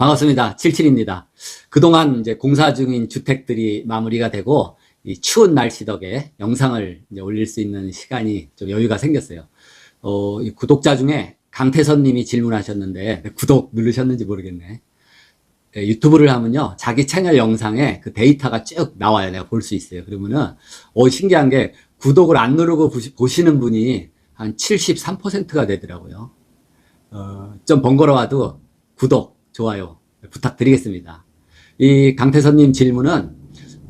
반갑습니다. 77입니다. 그동안 이제 공사 중인 주택들이 마무리가 되고, 이 추운 날씨 덕에 영상을 이제 올릴 수 있는 시간이 좀 여유가 생겼어요. 이 구독자 중에 강태선 님이 질문하셨는데, 구독 누르셨는지 모르겠네. 유튜브를 하면요, 자기 채널 영상에 그 데이터가 쭉 나와요. 내가 볼 수 있어요. 그러면은, 신기한 게, 구독을 안 누르고 보시는 분이 한 73%가 되더라고요. 좀 번거로워도 구독, 좋아요 부탁드리겠습니다. 이 강태선님 질문은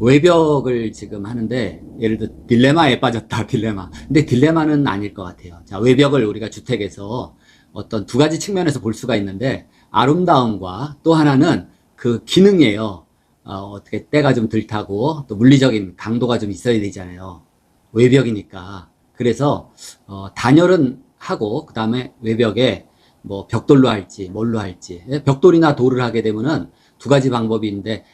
외벽을 지금 하는데, 예를 들어 딜레마에 빠졌다, 딜레마. 근데 딜레마는 아닐 것 같아요. 자, 외벽을 우리가 주택에서 어떤 두 가지 측면에서 볼 수가 있는데, 아름다움과 또 하나는 그 기능이에요. 어떻게 때가 좀 덜 타고 또 물리적인 강도가 좀 있어야 되잖아요. 외벽이니까. 그래서 단열은 하고, 그 다음에 외벽에 뭐 벽돌로 할지 뭘로 할지, 벽돌이나 돌을 하게 되면은 두 가지 방법이 있는데,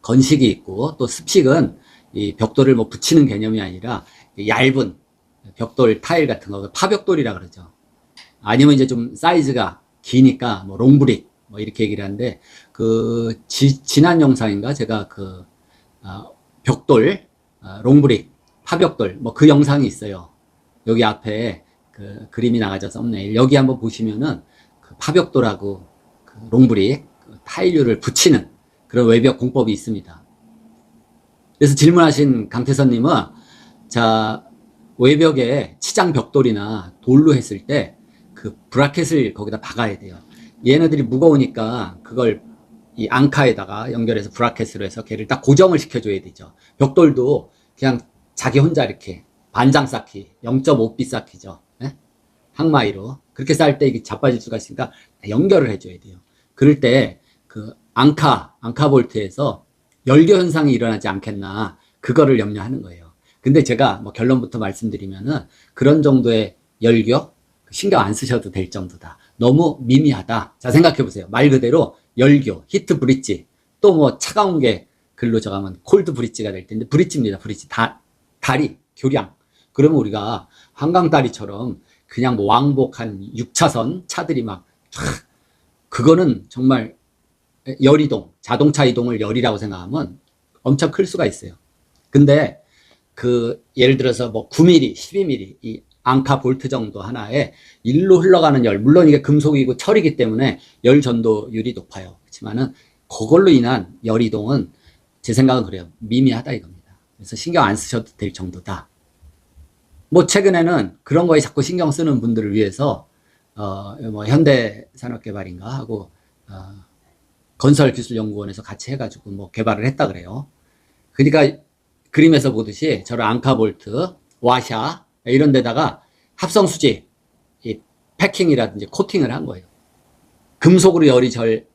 건식이 있고, 또 습식은 이 벽돌을 뭐 붙이는 개념이 아니라 얇은 벽돌 타일 같은 거, 파벽돌이라 그러죠. 아니면 이제 좀 사이즈가 기니까 뭐 롱브릭 뭐 이렇게 얘기를 하는데, 지난 영상인가 제가 벽돌, 롱브릭, 파벽돌 뭐 그 영상이 있어요. 여기 앞에 그 그림이 나가죠. 썸네일. 여기 한번 보시면은 그 파벽돌하고 그 롱브릭, 타일류를 붙이는 그런 외벽 공법이 있습니다. 그래서 질문하신 강태선님은, 자, 외벽에 치장 벽돌이나 돌로 했을 때 그 브라켓을 거기다 박아야 돼요. 얘네들이 무거우니까 그걸 이 앙카에다가 연결해서 브라켓으로 해서 걔를 딱 고정을 시켜줘야 되죠. 벽돌도 그냥 자기 혼자 이렇게 반장 쌓기, 0.5비 쌓기죠. 네? 항마이로. 그렇게 쌓을 때 이게 자빠질 수가 있으니까 연결을 해줘야 돼요. 그럴 때 그 앙카 볼트에서 열교 현상이 일어나지 않겠나, 그거를 염려하는 거예요. 근데 제가 뭐 결론부터 말씀드리면은, 그런 정도의 열교 신경 안 쓰셔도 될 정도다. 너무 미미하다. 자, 생각해 보세요. 말 그대로 열교, 히트 브릿지, 또 뭐 차가운 게 글로 적으면 콜드 브릿지가 될 텐데, 브릿지입니다. 브릿지. 다리, 교량. 그러면 우리가 한강다리처럼 그냥 뭐 왕복 한 6차선 차들이 막 그거는 정말 열이동, 자동차 이동을 열이라고 생각하면 엄청 클 수가 있어요. 근데 예를 들어서 뭐 9mm, 12mm 이 앙카 볼트 정도 하나에 일로 흘러가는 열, 물론 이게 금속이고 철이기 때문에 열 전도율이 높아요. 그렇지만은 그걸로 인한 열 이동은 제 생각은 그래요. 미미하다 이겁니다. 그래서 신경 안 쓰셔도 될 정도다. 뭐 최근에는 그런 거에 자꾸 신경 쓰는 분들을 위해서 뭐 현대산업개발인가 하고 건설기술연구원에서 같이 해가지고 뭐 개발을 했다 그래요. 그러니까 그림에서 보듯이 저런 앙카볼트, 와샤 이런 데다가 합성수지, 이 패킹이라든지 코팅을 한 거예요. 금속으로 열이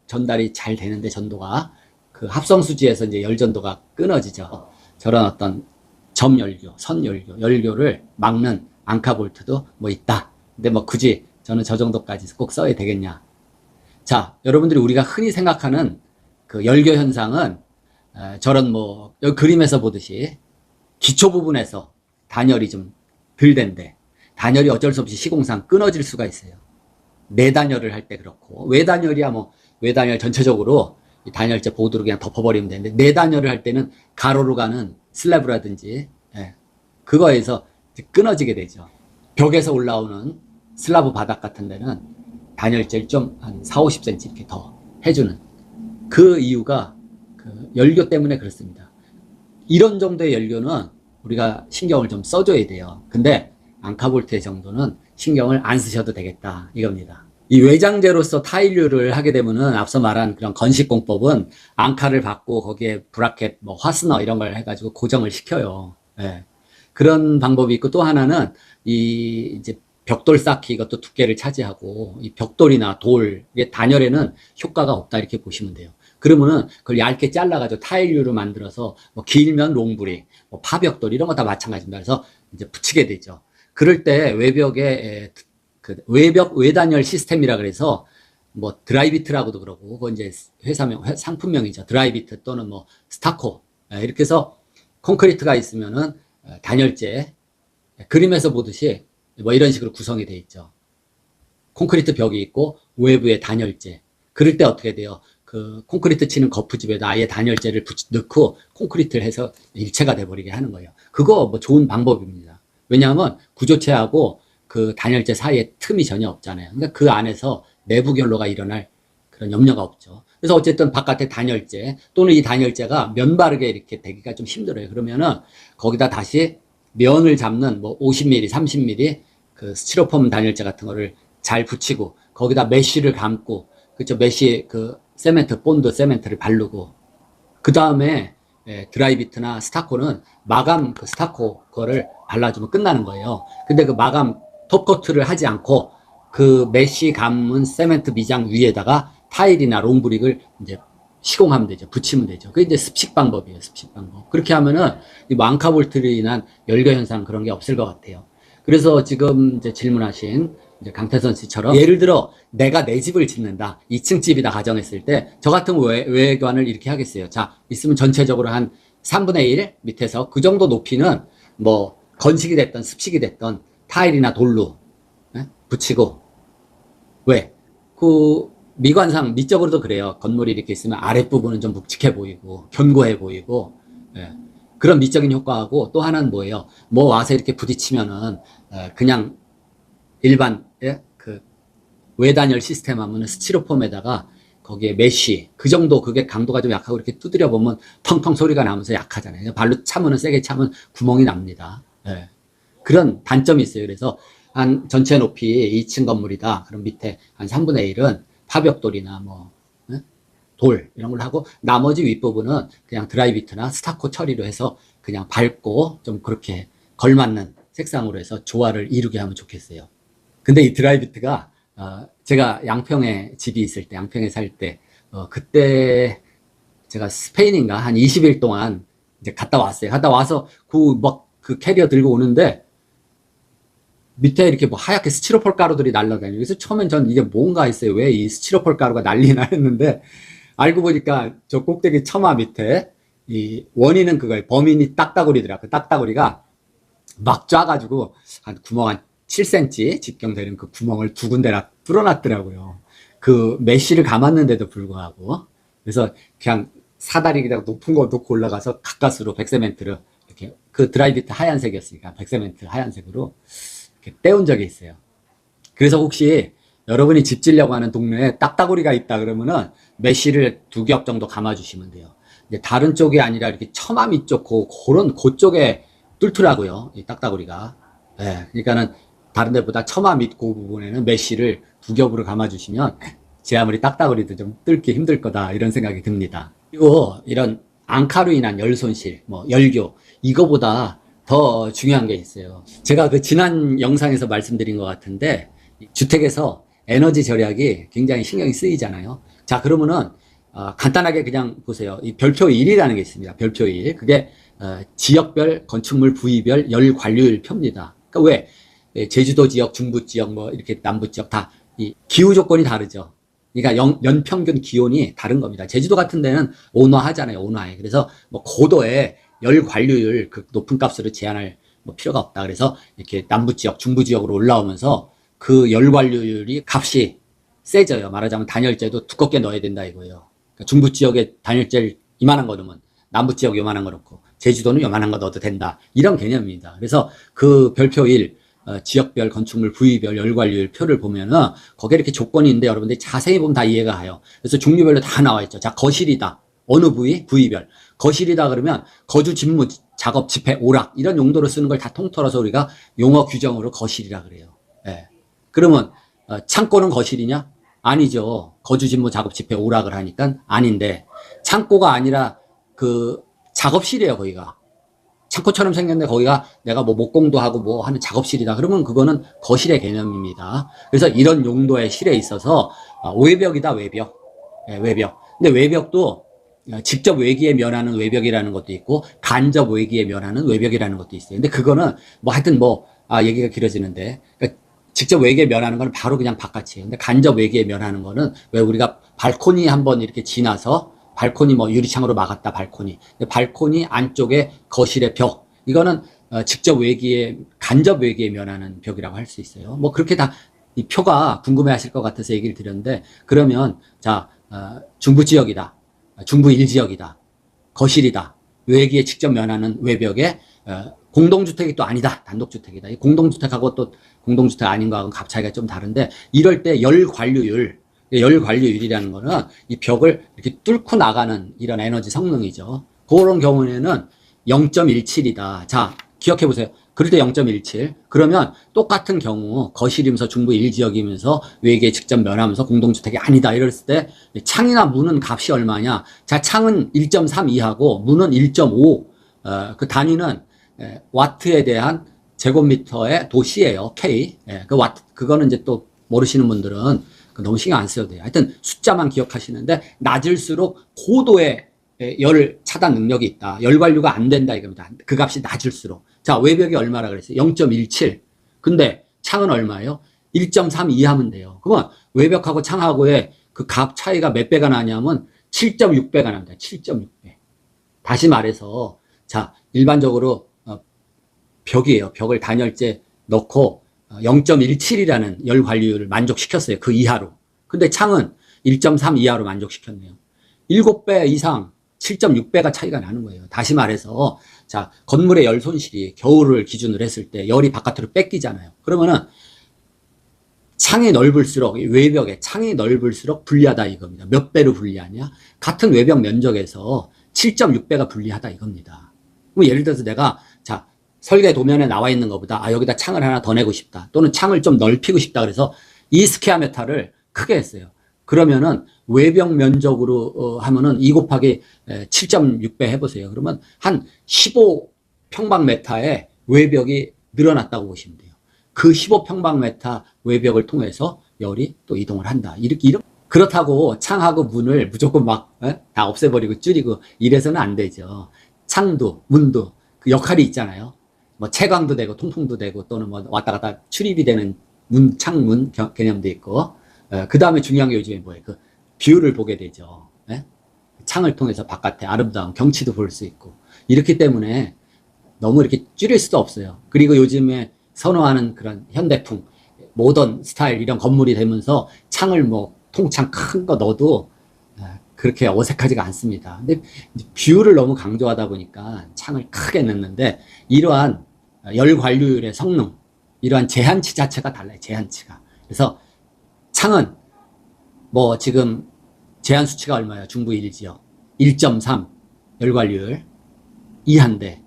전달이 잘 되는데, 전도가 그 합성수지에서 이제 열 전도가 끊어지죠. 저런 어떤 점열교, 선열교, 열교를 막는 앙카볼트도 뭐 있다. 근데 뭐 굳이 저는 저 정도까지 꼭 써야 되겠냐. 자, 여러분들이 우리가 흔히 생각하는 그 열교 현상은 저런 뭐 여기 그림에서 보듯이 기초 부분에서 단열이 좀 덜 된데, 단열이 어쩔 수 없이 시공상 끊어질 수가 있어요. 내단열을 할 때 그렇고, 외단열이야 뭐 외단열 전체적으로 이 단열재 보드로 그냥 덮어버리면 되는데, 내단열을 할 때는 가로로 가는 슬래브라든지 그거에서 끊어지게 되죠. 벽에서 올라오는 슬라브 바닥 같은 데는 단열재를 좀 한 4, 50cm 이렇게 더 해주는 그 이유가 그 열교 때문에 그렇습니다. 이런 정도의 열교는 우리가 신경을 좀 써줘야 돼요. 근데 앙카볼트의 정도는 신경을 안 쓰셔도 되겠다 이겁니다. 이 외장재로서 타일류를 하게 되면은 앞서 말한 그런 건식공법은 앙카를 받고 거기에 브라켓, 뭐 화스너 이런 걸 해가지고 고정을 시켜요. 네. 그런 방법이 있고, 또 하나는 이제 벽돌 쌓기, 이것도 두께를 차지하고, 이 벽돌이나 돌, 이게 단열에는 효과가 없다 이렇게 보시면 돼요. 그러면은 그걸 얇게 잘라가지고 타일류로 만들어서 뭐 길면 롱브릭, 뭐 파벽돌 이런 거 다 마찬가지입니다. 그래서 이제 붙이게 되죠. 그럴 때 외벽에 그 외단열 시스템이라 그래서 뭐 드라이비트라고도 그러고, 그건 이제 회사명, 상품명이죠. 드라이비트 또는 뭐 스타코, 이렇게 해서 콘크리트가 있으면은 단열재, 그림에서 보듯이 뭐 이런 식으로 구성이 되어 있죠. 콘크리트 벽이 있고 외부에 단열재. 그럴 때 어떻게 돼요? 그 콘크리트 치는 거푸집에다 아예 단열재를 넣고 콘크리트를 해서 일체가 돼버리게 하는 거예요. 그거 뭐 좋은 방법입니다. 왜냐하면 구조체하고 그 단열재 사이에 틈이 전혀 없잖아요. 그러니까 그 안에서 내부 결로가 일어날 그런 염려가 없죠. 그래서 어쨌든 바깥에 단열재 또는 이 단열재가 면 바르게 이렇게 되기가 좀 힘들어요. 그러면은 거기다 다시 면을 잡는 뭐 50mm, 30mm 그 스티로폼 단열재 같은 거를 잘 붙이고 거기다 메쉬를 감고 그쵸 메쉬 그 세멘트 본드 세멘트를 바르고 그 다음에 드라이비트나 스타코는 마감 그 스타코 그거를 발라주면 끝나는 거예요. 근데 그 마감 톱코트를 하지 않고 그 메쉬 감은 세멘트 미장 위에다가 타일이나 롱브릭을 이제 시공하면 되죠. 붙이면 되죠. 그게 이제 습식 방법이에요. 습식 방법. 그렇게 하면은 이 앙카볼트로 인한 열교 현상 그런 게 없을 것 같아요. 그래서 지금 이제 질문하신 이제 강태선 씨처럼 예를 들어 내가 내 집을 짓는다. 2층 집이다 가정했을 때 저 같은 외관을 이렇게 하겠어요. 자, 있으면 전체적으로 한 3분의 1 밑에서 그 정도 높이는 뭐 건식이 됐던 습식이 됐던 타일이나 돌로 붙이고 왜? 그 미관상 미적으로도 그래요. 건물이 이렇게 있으면 아랫부분은 좀 묵직해 보이고 견고해 보이고 그런 미적인 효과하고 또 하나는 뭐예요? 뭐 와서 이렇게 부딪히면은 그냥 일반 그 외단열 시스템 하면은 스티로폼에다가 거기에 메쉬 그 정도 그게 강도가 좀 약하고 이렇게 두드려 보면 텅텅 소리가 나면서 약하잖아요. 발로 차면은 세게 차면 구멍이 납니다. 그런 단점이 있어요. 그래서 한 전체 높이 2층 건물이다. 그럼 밑에 한 3분의 1은 파벽돌이나 뭐 돌 이런 걸 하고 나머지 윗부분은 그냥 드라이비트나 스타코 처리로 해서 그냥 밝고 좀 그렇게 걸맞는 색상으로 해서 조화를 이루게 하면 좋겠어요. 근데 이 드라이비트가 제가 양평에 집이 있을 때 양평에 살 때 그때 제가 스페인인가 한 20일 동안 이제 갔다 왔어요. 갔다 와서 그 캐리어 들고 오는데 밑에 이렇게 뭐 하얗게 스티로폴 가루들이 날라다니고 그래서 처음엔 전 이게 뭔가 했어요. 왜 이 스티로폴 가루가 난리나 했는데 알고 보니까 저 꼭대기 처마 밑에 이 원인은 그거예요. 범인이 딱따구리더라고요. 딱따구리가 막 쪄가지고 한 구멍 한 7cm 직경되는 그 구멍을 두 군데나 뚫어놨더라고요. 그 메쉬를 감았는데도 불구하고 그래서 그냥 사다리 그냥 높은 거 놓고 올라가서 가까스로 백세멘트를 이렇게 그 드라이비트 하얀색이었으니까 백세멘트 하얀색으로 이렇게 떼운 적이 있어요. 그래서 혹시 여러분이 집 지려고 하는 동네에 딱따구리가 있다 그러면은 메쉬를 2겹 정도 감아주시면 돼요. 이제 다른 쪽이 아니라 이렇게 처마 밑쪽 그쪽에 뚫더라고요. 이 딱따구리가. 그러니까는 다른 데보다 처마 밑 그 부분에는 메쉬를 2겹으로 감아주시면 제 아무리 딱따구리도 좀 뚫기 힘들 거다 이런 생각이 듭니다. 그리고 이런 앙카로 인한 열 손실, 뭐 열교 이거보다 더 중요한 게 있어요. 제가 그 지난 영상에서 말씀드린 것 같은데 주택에서 에너지 절약이 굉장히 신경이 쓰이잖아요. 자, 그러면은 간단하게 그냥 보세요. 이 별표 1이라는 게 있습니다. 별표 1. 그게 지역별, 건축물 부위별 열 관리율 표입니다. 그러니까 왜 제주도 지역, 중부 지역, 뭐 이렇게 남부 지역 다 이 기후 조건이 다르죠. 그러니까 연평균 기온이 다른 겁니다. 제주도 같은 데는 온화하잖아요. 온화해. 그래서 뭐 고도의 열 관리율 그 높은 값으로 제한할 뭐 필요가 없다. 그래서 이렇게 남부 지역, 중부 지역으로 올라오면서 그 열 관리율이 값이 세져요. 말하자면 단열재도 두껍게 넣어야 된다 이거예요. 그러니까 중부 지역에 단열재를 이만한 거 넣으면 남부 지역 요만한 거 넣고 제주도는 요만한 거 넣어도 된다. 이런 개념입니다. 그래서 그 별표 1 지역별 건축물 부위별 열 관리율 표를 보면은 거기에 이렇게 조건이 있는데 여러분들이 자세히 보면 다 이해가 가요. 그래서 종류별로 다 나와 있죠. 자, 거실이다. 어느 부위별. 거실이다 그러면 거주 집무 작업 집회 오락 이런 용도로 쓰는 걸 다 통틀어서 우리가 용어 규정으로 거실이라 그래요. 그러면 창고는 거실이냐? 아니죠. 거주 집무 작업 집회 오락을 하니까 아닌데 창고가 아니라 그 작업실이에요. 거기가 창고처럼 생겼는데 거기가 내가 뭐 목공도 하고 뭐 하는 작업실이다. 그러면 그거는 거실의 개념입니다. 그래서 이런 용도의 실에 있어서 외벽이다. 외벽. 근데 외벽도 직접 외기에 면하는 외벽이라는 것도 있고 간접 외기에 면하는 외벽이라는 것도 있어요. 근데 그거는 뭐 하여튼 얘기가 길어지는데 그러니까 직접 외기에 면하는 거는 바로 그냥 바깥이에요. 근데 간접 외기에 면하는 거는 왜 우리가 발코니 한번 이렇게 지나서 발코니 뭐 유리창으로 막았다 발코니. 근데 발코니 안쪽에 거실의 벽. 이거는 직접 외기에 간접 외기에 면하는 벽이라고 할 수 있어요. 뭐 그렇게 다 이 표가 궁금해 하실 것 같아서 얘기를 드렸는데 그러면 자, 중부 지역이다. 중부 1지역이다. 거실이다. 외기에 직접 면하는 외벽에 공동주택이 또 아니다. 단독주택이다. 이 공동주택하고 또 공동주택 아닌 거하고는 값 차이가 좀 다른데 이럴 때 열관류율이라는 거는 이 벽을 이렇게 뚫고 나가는 이런 에너지 성능이죠. 그런 경우에는 0.17이다. 자, 기억해 보세요. 그럴 때 0.17. 그러면 똑같은 경우 거실이면서 중부 1지역이면서 외기에 직접 면하면서 공동주택이 아니다. 이랬을 때 창이나 문은 값이 얼마냐? 자, 창은 1.3 이하고 문은 1.5. 그 단위는 와트에 대한 제곱미터의 도시예요. K. 그 와트 그거는 이제 또 모르시는 분들은 너무 신경 안 써도 돼요. 하여튼 숫자만 기억하시는데 낮을수록 고도의 열 차단 능력이 있다. 열 관류가 안 된다 이겁니다. 그 값이 낮을수록. 자, 외벽이 얼마라 그랬어요? 0.17. 근데 창은 얼마예요? 1.3 이하면 돼요. 그러면 외벽하고 창하고의 그 값 차이가 몇 배가 나냐면 7.6배가 납니다. 7.6배. 다시 말해서 자, 일반적으로 벽이에요. 벽을 단열재 넣고 0.17이라는 열 관리율을 만족시켰어요. 그 이하로. 근데 창은 1.3 이하로 만족시켰네요. 7배 이상 7.6배가 차이가 나는 거예요. 다시 말해서 자, 건물의 열 손실이 겨울을 기준으로 했을 때 열이 바깥으로 뺏기잖아요. 그러면은 창이 넓을수록 외벽에 창이 넓을수록 불리하다 이겁니다. 몇 배로 불리하냐? 같은 외벽 면적에서 7.6배가 불리하다 이겁니다. 그럼 예를 들어서 내가 자, 설계 도면에 나와 있는 것보다 여기다 창을 하나 더 내고 싶다. 또는 창을 좀 넓히고 싶다. 그래서 이 스퀘어미터를 크게 했어요. 그러면은 외벽 면적으로 하면은 2 곱하기 7.6배 해보세요. 그러면 한 15평방미터의 외벽이 늘어났다고 보시면 돼요. 그 15평방미터 외벽을 통해서 열이 또 이동을 한다. 이렇게 그렇다고 창하고 문을 무조건 막 다 없애버리고 줄이고 이래서는 안 되죠. 창도 문도 그 역할이 있잖아요. 뭐 채광도 되고 통풍도 되고 또는 뭐 왔다 갔다 출입이 되는 문, 창문 개념도 있고 그 다음에 중요한 게 요즘에 뭐예요? 그 뷰를 보게 되죠. 창을 통해서 바깥에 아름다운 경치도 볼 수 있고 이렇기 때문에 너무 이렇게 줄일 수도 없어요. 그리고 요즘에 선호하는 그런 현대풍 모던 스타일 이런 건물이 되면서 창을 뭐 통창 큰 거 넣어도 그렇게 어색하지가 않습니다. 근데 뷰를 너무 강조하다 보니까 창을 크게 넣는데 이러한 열 관류율의 성능, 이러한 제한치 자체가 달라요. 제한치가. 그래서 창은 뭐 지금 제한 수치가 얼마예요? 중부 1지역 1.3 열 관류율 이하인데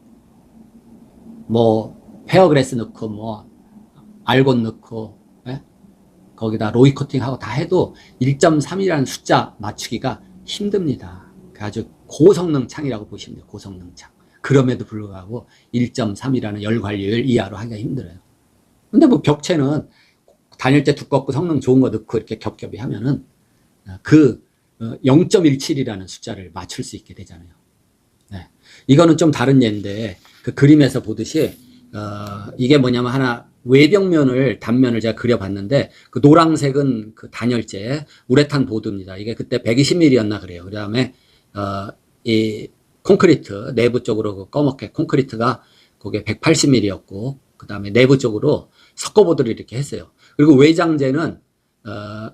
뭐 페어그래스 넣고 뭐 알곤 넣고 거기다 로이 코팅하고 다 해도 1.3이라는 숫자 맞추기가 힘듭니다. 아주 고성능 창이라고 보시면 돼요. 고성능 창. 그럼에도 불구하고 1.3이라는 열 관리율 이하로 하기가 힘들어요. 근데 뭐 벽체는 단열재 두껍고 성능 좋은 거 넣고 이렇게 겹겹이 하면은 그 0.17이라는 숫자를 맞출 수 있게 되잖아요. 네. 이거는 좀 다른 예인데 그 그림에서 보듯이 이게 뭐냐면 하나 외벽면을 단면을 제가 그려봤는데 그 노란색은 그 단열재 우레탄 보드입니다. 이게 그때 120mm였나 그래요. 그 다음에 이 콘크리트 내부 쪽으로 그 검게 콘크리트가 그게 180mm였고 그 다음에 내부 쪽으로 석고보드를 이렇게 했어요. 그리고 외장재는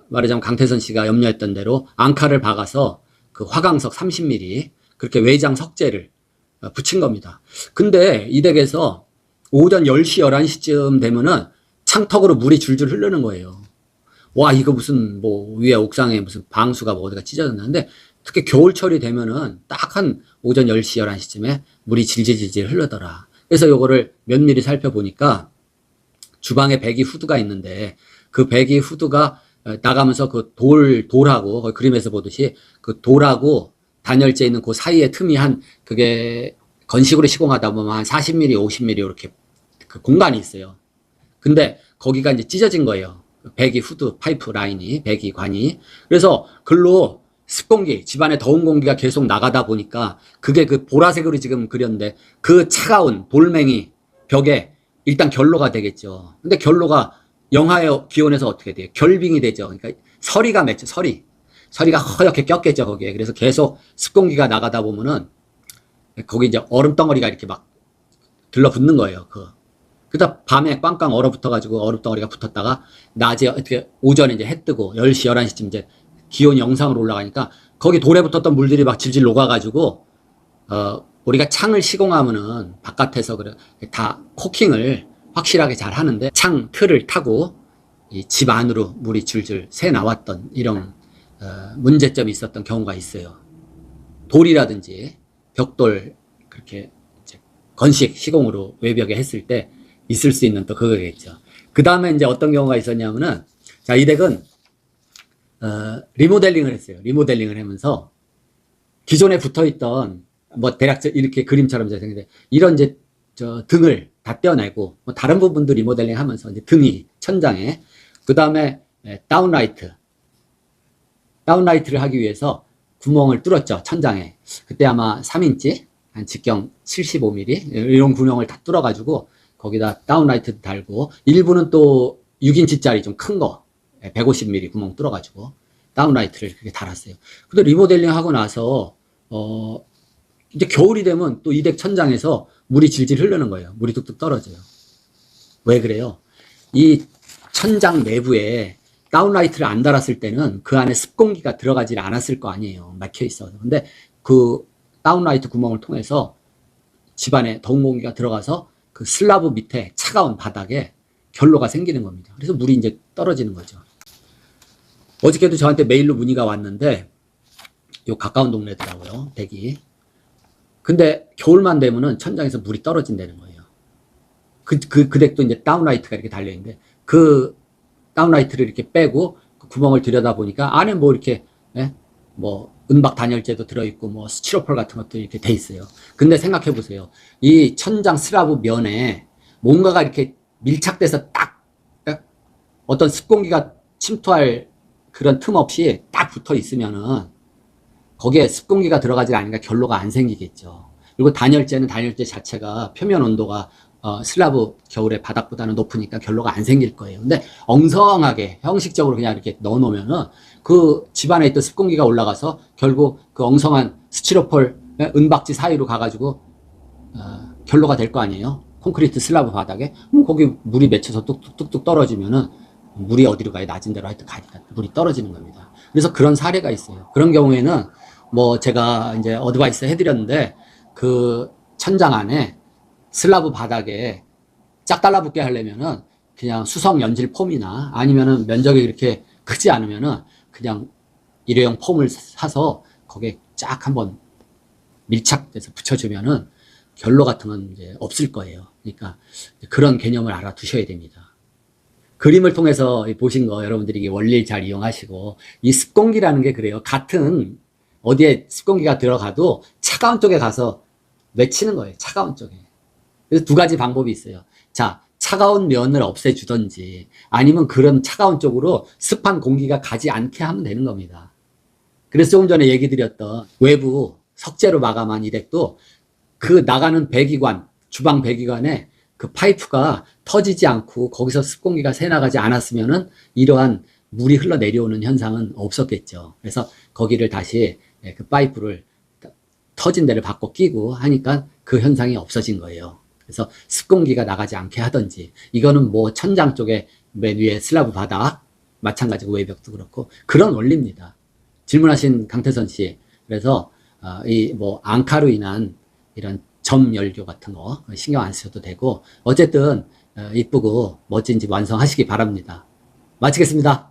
말하자면 강태선 씨가 염려했던 대로 앙카를 박아서 그 화강석 30mm 그렇게 외장 석재를 붙인 겁니다. 근데 이 댁에서 오전 10시, 11시쯤 되면은 창턱으로 물이 줄줄 흐르는 거예요. 와, 이거 무슨 뭐 위에 옥상에 무슨 방수가 뭐 어디가 찢어졌는데 특히 겨울철이 되면은 딱 한 오전 10시, 11시쯤에 물이 질질질질 흐르더라. 그래서 요거를 면밀히 살펴보니까 주방에 배기 후드가 있는데 그 배기 후드가 나가면서 그 돌하고 거기 그림에서 보듯이 그 돌하고 단열재 있는 그 사이에 틈이 한 그게 건식으로 시공하다 보면 한 40mm, 50mm 이렇게 그 공간이 있어요. 근데 거기가 이제 찢어진 거예요. 배기 후드 파이프 라인이, 배기관이. 그래서 글로 습공기, 집안에 더운 공기가 계속 나가다 보니까 그게 그 보라색으로 지금 그렸는데 그 차가운 돌멩이 벽에 일단 결로가 되겠죠. 근데 결로가 영하의 기온에서 어떻게 돼요? 결빙이 되죠. 그러니까 서리가 맺죠. 서리가 허옇게 꼈겠죠, 거기에. 그래서 계속 습공기가 나가다 보면은 거기 이제 얼음 덩어리가 이렇게 막 들러붙는 거예요. 그다 밤에 꽝꽝 얼어붙어가지고 얼음 덩어리가 붙었다가 낮에 어떻게 오전에 이제 해 뜨고 10시, 11시쯤 이제 기온이 영상으로 올라가니까 거기 돌에 붙었던 물들이 막 질질 녹아가지고 우리가 창을 시공하면은 바깥에서 그래 다 코킹을 확실하게 잘 하는데 창 틀을 타고 이 집 안으로 물이 줄줄 새 나왔던 이런 문제점이 있었던 경우가 있어요. 돌이라든지 벽돌 그렇게 이제 건식 시공으로 외벽에 했을 때 있을 수 있는 또 그거겠죠. 그 다음에 이제 어떤 경우가 있었냐면은 자, 이 덱은 리모델링을 했어요. 리모델링을 하면서 기존에 붙어있던 뭐 대략 이렇게 그림처럼 생겼는데 이런 이제 저 등을 다 떼어내고 뭐 다른 부분도 리모델링 하면서 이제 등이 천장에 그 다음에 다운라이트를 하기 위해서 구멍을 뚫었죠. 천장에. 그때 아마 3인치 한 직경 75mm 이런 구멍을 다 뚫어가지고 거기다 다운라이트 달고 일부는 또 6인치짜리 좀 큰 거 150mm 구멍 뚫어가지고 다운라이트를 그렇게 달았어요. 근데 리모델링 하고 나서 이제 겨울이 되면 또 이 덱 천장에서 물이 질질 흐르는 거예요. 물이 뚝뚝 떨어져요. 왜 그래요? 이 천장 내부에 다운라이트를 안 달았을 때는 그 안에 습공기가 들어가질 않았을 거 아니에요. 막혀 있어서. 근데 그 다운라이트 구멍을 통해서 집안에 더운 공기가 들어가서 그 슬라브 밑에 차가운 바닥에 결로가 생기는 겁니다. 그래서 물이 이제 떨어지는 거죠. 어저께도 저한테 메일로 문의가 왔는데 요 가까운 동네더라고요. 댁이. 근데 겨울만 되면은 천장에서 물이 떨어진다는 거예요. 그 덱도 이제 다운라이트가 이렇게 달려있는데 그 다운라이트를 이렇게 빼고 그 구멍을 들여다보니까 안에 뭐 이렇게 뭐 은박 단열재도 들어있고 뭐 스티로폴 같은 것도 이렇게 돼 있어요. 근데 생각해 보세요. 이 천장 슬라브 면에 뭔가가 이렇게 밀착돼서 딱 어떤 습공기가 침투할 그런 틈 없이 딱 붙어 있으면은 거기에 습공기가 들어가지 않으니까 결로가 안 생기겠죠. 그리고 단열재는 단열재 자체가 표면 온도가 슬라브 겨울에 바닥보다는 높으니까 결로가 안 생길 거예요. 근데 엉성하게 형식적으로 그냥 이렇게 넣어 놓으면은 그 집안에 있던 습공기가 올라가서 결국 그 엉성한 스티로폴 은박지 사이로 가가지고 결로가 될 거 아니에요. 콘크리트 슬라브 바닥에. 거기 물이 맺혀서 뚝뚝뚝뚝 떨어지면은 물이 어디로 가요? 낮은 데로 하여튼 가니까 물이 떨어지는 겁니다. 그래서 그런 사례가 있어요. 그런 경우에는 뭐 제가 이제 어드바이스 해드렸는데 그 천장 안에 슬라브 바닥에 짝 달라붙게 하려면은 그냥 수성 연질 폼이나 아니면은 면적이 그렇게 크지 않으면은 그냥 일회용 폼을 사서 거기에 쫙 한번 밀착돼서 붙여주면은 결로 같은 건 이제 없을 거예요. 그러니까 그런 개념을 알아두셔야 됩니다. 그림을 통해서 보신 거 여러분들이 원리를 잘 이용하시고 이 습공기라는 게 그래요. 같은 어디에 습공기가 들어가도 차가운 쪽에 가서 맺히는 거예요. 차가운 쪽에. 그래서 두 가지 방법이 있어요. 자, 차가운 면을 없애주던지 아니면 그런 차가운 쪽으로 습한 공기가 가지 않게 하면 되는 겁니다. 그래서 조금 전에 얘기 드렸던 외부 석재로 마감한 이 덱도 그 나가는 배기관, 주방 배기관에 그 파이프가 터지지 않고 거기서 습공기가 새나가지 않았으면은 이러한 물이 흘러내려오는 현상은 없었겠죠. 그래서 거기를 다시 그 파이프를 터진 데를 바꿔 끼고 하니까 그 현상이 없어진 거예요. 그래서 습공기가 나가지 않게 하든지 이거는 뭐 천장 쪽에 맨 위에 슬라브 바닥 마찬가지고 외벽도 그렇고 그런 원리입니다. 질문하신 강태선 씨, 그래서 이 뭐 앙카로 인한 이런 점 열교 같은 거 신경 안 쓰셔도 되고 어쨌든 이쁘고 멋진 집 완성하시기 바랍니다. 마치겠습니다.